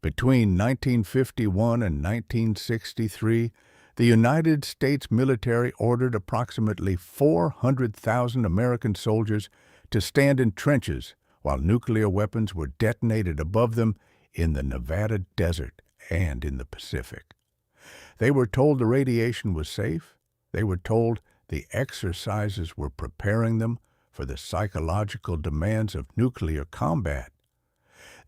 Between 1951 and 1963, the United States military ordered approximately 400,000 American soldiers to stand in trenches while nuclear weapons were detonated above them in the Nevada desert and in the Pacific. They were told the radiation was safe. They were told the exercises were preparing them for the psychological demands of nuclear combat.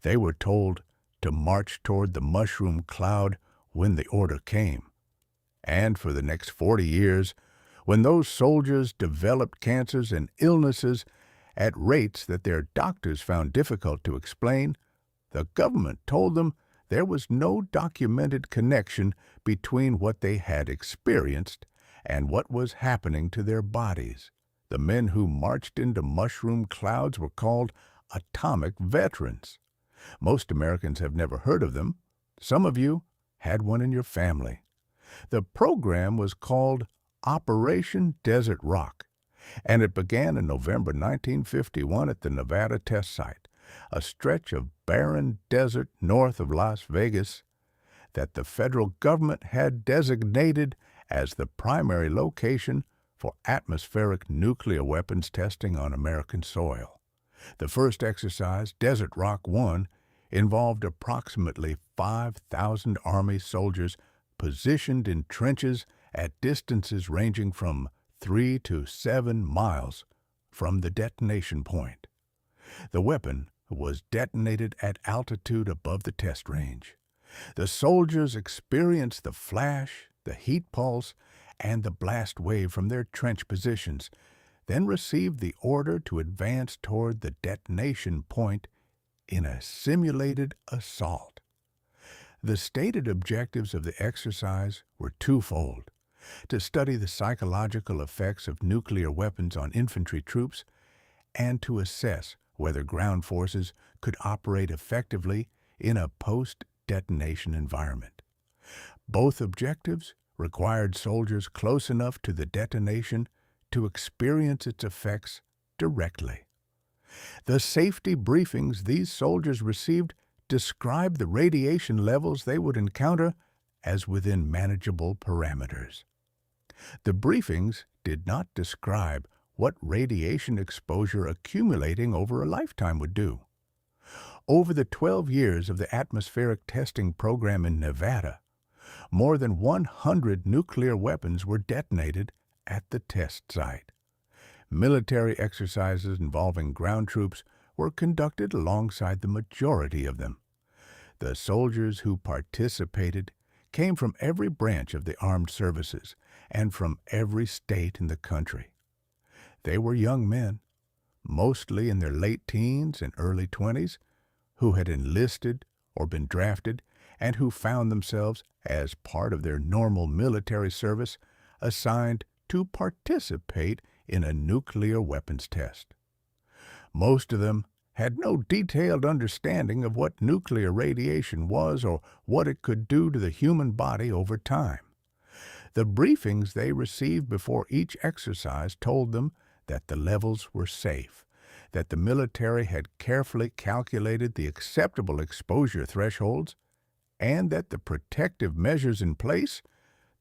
They were told to march toward the mushroom cloud when the order came. And for the next 40 years, when those soldiers developed cancers and illnesses at rates that their doctors found difficult to explain, the government told them there was no documented connection between what they had experienced and what was happening to their bodies. The men who marched into mushroom clouds were called atomic veterans. Most Americans have never heard of them. Some of you had one in your family. The program was called Operation Desert Rock, and it began in November 1951 at the Nevada test site, a stretch of barren desert north of Las Vegas that the federal government had designated as the primary location for atmospheric nuclear weapons testing on American soil. The first exercise, Desert Rock 1, involved approximately 5,000 Army soldiers positioned in trenches at distances ranging from 3 to 7 miles from the detonation point. The weapon was detonated at altitude above the test range. The soldiers experienced the flash, the heat pulse, and the blast wave from their trench positions, then received the order to advance toward the detonation point in a simulated assault. The stated objectives of the exercise were twofold: to study the psychological effects of nuclear weapons on infantry troops and to assess whether ground forces could operate effectively in a post-detonation environment. Both objectives required soldiers close enough to the detonation to experience its effects directly. The safety briefings these soldiers received described the radiation levels they would encounter as within manageable parameters. The briefings did not describe what radiation exposure accumulating over a lifetime would do. Over the 12 years of the atmospheric testing program in Nevada, more than 100 nuclear weapons were detonated at the test site. Military exercises involving ground troops were conducted alongside the majority of them. The soldiers who participated came from every branch of the armed services and from every state in the country. They were young men, mostly in their late teens and early 20s, who had enlisted or been drafted and who found themselves, as part of their normal military service, assigned to participate in a nuclear weapons test. Most of them had no detailed understanding of what nuclear radiation was or what it could do to the human body over time. The briefings they received before each exercise told them that the levels were safe, that the military had carefully calculated the acceptable exposure thresholds, and that the protective measures in place,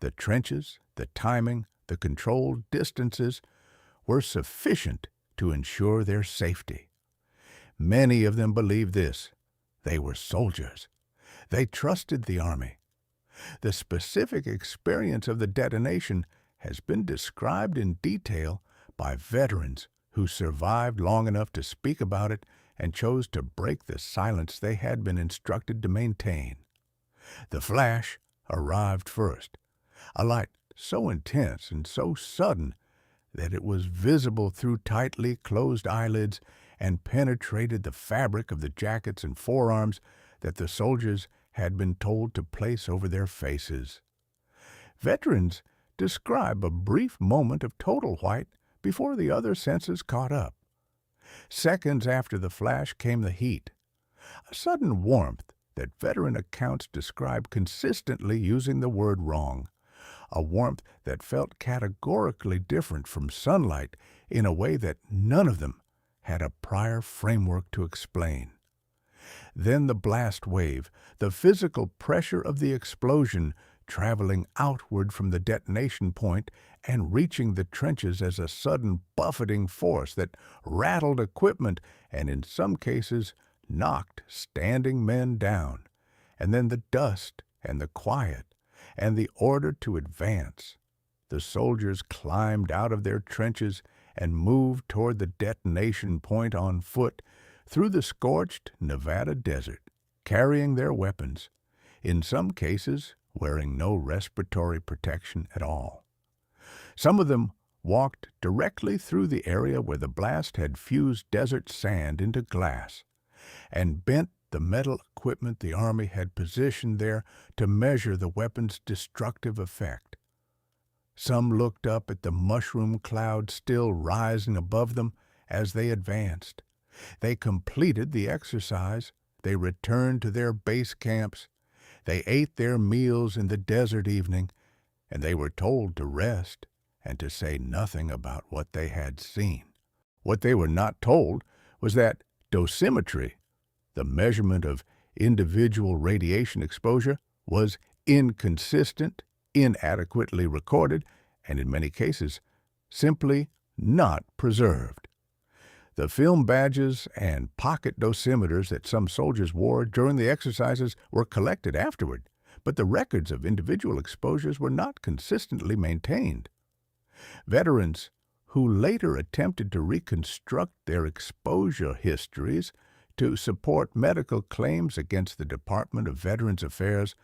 the trenches, the timing, the controlled distances, were sufficient to ensure their safety. Many of them believed this. They were soldiers. They trusted the Army. The specific experience of the detonation has been described in detail by veterans who survived long enough to speak about it and chose to break the silence they had been instructed to maintain. The flash arrived first, a light so intense and so sudden that it was visible through tightly closed eyelids and penetrated the fabric of the jackets and forearms that the soldiers had been told to place over their faces. Veterans describe a brief moment of total white before the other senses caught up. Seconds after the flash came the heat, a sudden warmth that veteran accounts describe consistently using the word wrong, a warmth that felt categorically different from sunlight in a way that none of them had a prior framework to explain. Then the blast wave, the physical pressure of the explosion traveling outward from the detonation point and reaching the trenches as a sudden buffeting force that rattled equipment and in some cases knocked standing men down. And then the dust and the quiet and the order to advance. The soldiers climbed out of their trenches and moved toward the detonation point on foot through the scorched Nevada desert, carrying their weapons, in some cases wearing no respiratory protection at all. Some of them walked directly through the area where the blast had fused desert sand into glass and bent the metal equipment the Army had positioned there to measure the weapon's destructive effect. Some looked up at the mushroom cloud still rising above them as they advanced. They completed the exercise. They returned to their base camps. They ate their meals in the desert evening, and they were told to rest and to say nothing about what they had seen. What they were not told was that dosimetry, the measurement of individual radiation exposure, was inconsistent, inadequately recorded, and in many cases, simply not preserved. The film badges and pocket dosimeters that some soldiers wore during the exercises were collected afterward, but the records of individual exposures were not consistently maintained. Veterans who later attempted to reconstruct their exposure histories to support medical claims against the Department of Veterans Affairs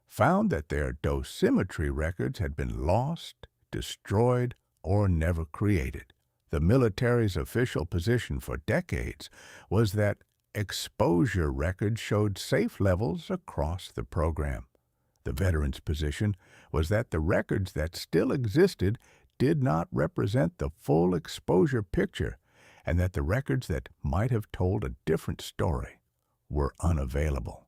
found that their dosimetry records had been lost, destroyed, or never created. The military's official position for decades was that exposure records showed safe levels across the program. The veterans' position was that the records that still existed did not represent the full exposure picture, and that the records that might have told a different story were unavailable.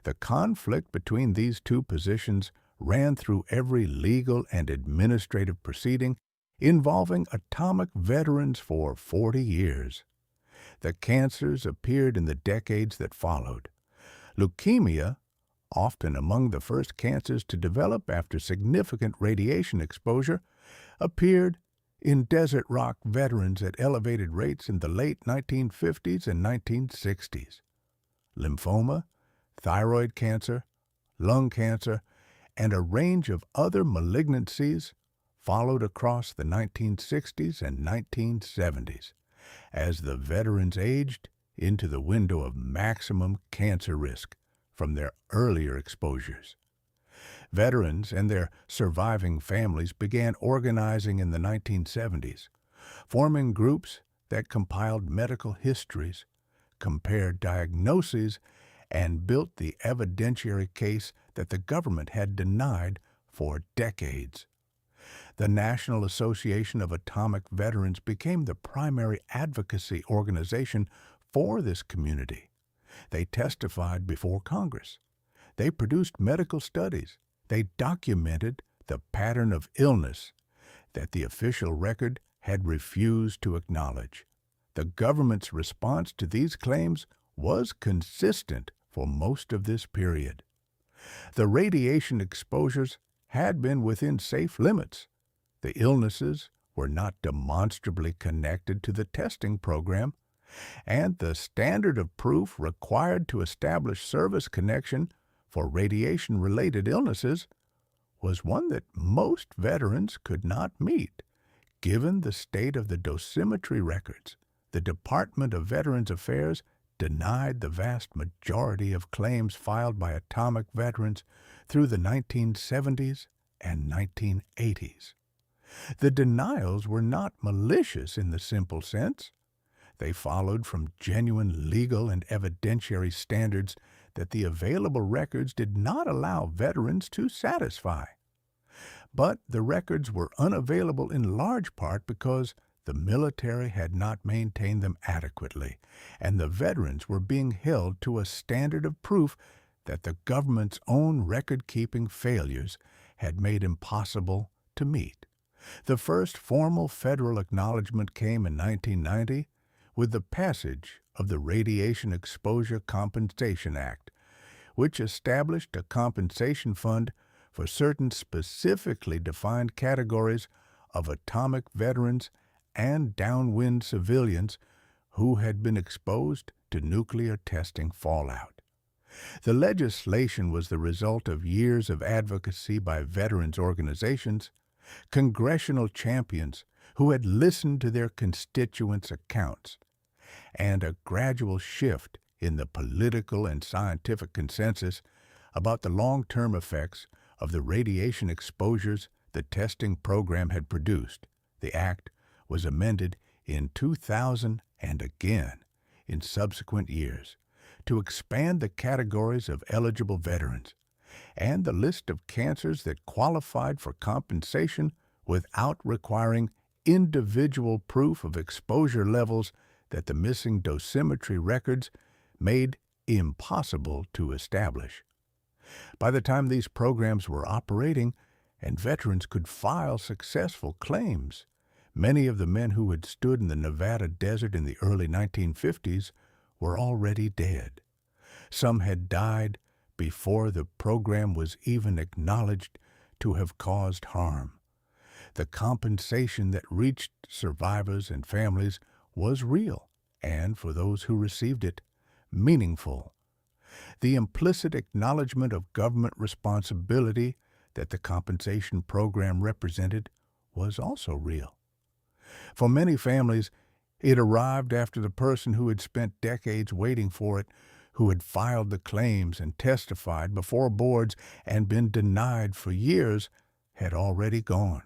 The conflict between these two positions ran through every legal and administrative proceeding involving atomic veterans for 40 years. The cancers appeared in the decades that followed. Leukemia, often among the first cancers to develop after significant radiation exposure, appeared in desert rock veterans at elevated rates in the late 1950s and 1960s. Lymphoma, thyroid cancer, lung cancer, and a range of other malignancies followed across the 1960s and 1970s as the veterans aged into the window of maximum cancer risk from their earlier exposures. Veterans and their surviving families began organizing in the 1970s, forming groups that compiled medical histories, compared diagnoses, and built the evidentiary case that the government had denied for decades. The National Association of Atomic Veterans became the primary advocacy organization for this community. They testified before Congress. They produced medical studies. They documented the pattern of illness that the official record had refused to acknowledge. The government's response to these claims was consistent for most of this period. The radiation exposures had been within safe limits. The illnesses were not demonstrably connected to the testing program, and the standard of proof required to establish service connection for radiation-related illnesses was one that most veterans could not meet. Given the state of the dosimetry records, the Department of Veterans Affairs denied the vast majority of claims filed by atomic veterans through the 1970s and 1980s. The denials were not malicious in the simple sense. They followed from genuine legal and evidentiary standards that the available records did not allow veterans to satisfy. But the records were unavailable in large part because the military had not maintained them adequately, and the veterans were being held to a standard of proof that the government's own record-keeping failures had made impossible to meet. The first formal federal acknowledgment came in 1990 with the passage of the Radiation Exposure Compensation Act, which established a compensation fund for certain specifically defined categories of atomic veterans and downwind civilians who had been exposed to nuclear testing fallout. The legislation was the result of years of advocacy by veterans organizations, congressional champions who had listened to their constituents' accounts, and a gradual shift in the political and scientific consensus about the long-term effects of the radiation exposures the testing program had produced. The act was amended in 2000 and again in subsequent years to expand the categories of eligible veterans and the list of cancers that qualified for compensation without requiring individual proof of exposure levels that the missing dosimetry records made impossible to establish. By the time these programs were operating and veterans could file successful claims, many of the men who had stood in the Nevada desert in the early 1950s were already dead. Some had died before the program was even acknowledged to have caused harm. The compensation that reached survivors and families was real, and for those who received it, meaningful. The implicit acknowledgment of government responsibility that the compensation program represented was also real. For many families, it arrived after the person who had spent decades waiting for it, who had filed the claims and testified before boards and been denied for years, had already gone.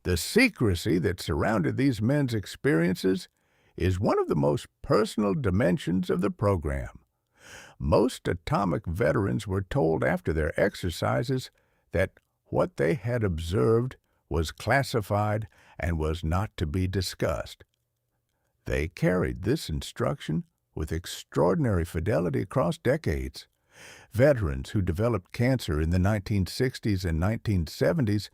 The secrecy that surrounded these men's experiences is one of the most personal dimensions of the program. Most atomic veterans were told after their exercises that what they had observed was classified and was not to be discussed. They carried this instruction with extraordinary fidelity across decades. Veterans who developed cancer in the 1960s and 1970s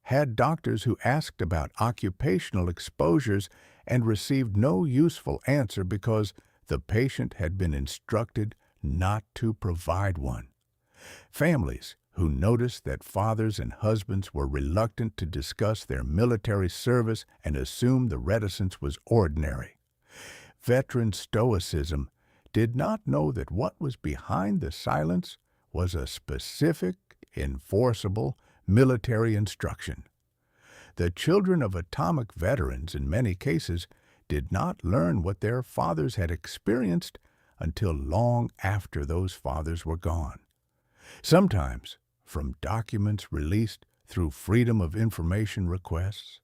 had doctors who asked about occupational exposures and received no useful answer because the patient had been instructed not to provide one. Families who noticed that fathers and husbands were reluctant to discuss their military service and assumed the reticence was ordinary. Veteran stoicism did not know that what was behind the silence was a specific, enforceable military instruction. The children of atomic veterans, in many cases, did not learn what their fathers had experienced until long after those fathers were gone. Sometimes from documents released through Freedom of Information requests,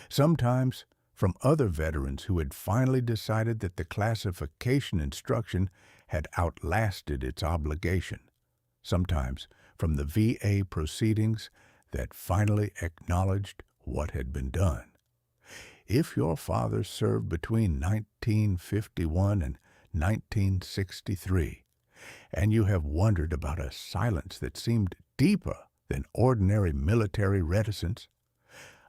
sometimes from other veterans who had finally decided that the classification instruction had outlasted its obligation, sometimes from the VA proceedings that finally acknowledged what had been done. If your father served between 1951 and 1963, and you have wondered about a silence that seemed deeper than ordinary military reticence,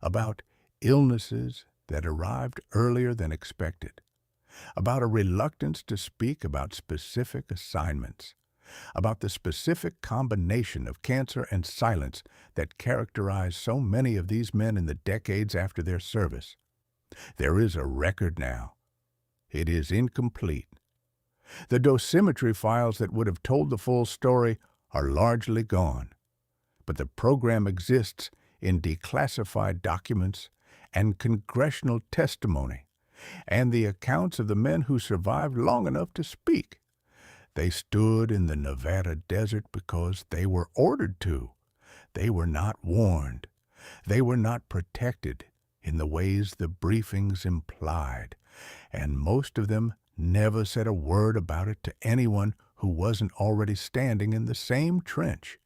about illnesses that arrived earlier than expected, about a reluctance to speak about specific assignments, about the specific combination of cancer and silence that characterized so many of these men in the decades after their service. There is a record now. It is incomplete. The dosimetry files that would have told the full story are largely gone, but the program exists in declassified documents and congressional testimony, and the accounts of the men who survived long enough to speak. They stood in the Nevada desert because they were ordered to. They were not warned. They were not protected in the ways the briefings implied, and most of them never said a word about it to anyone who wasn't already standing in the same trench.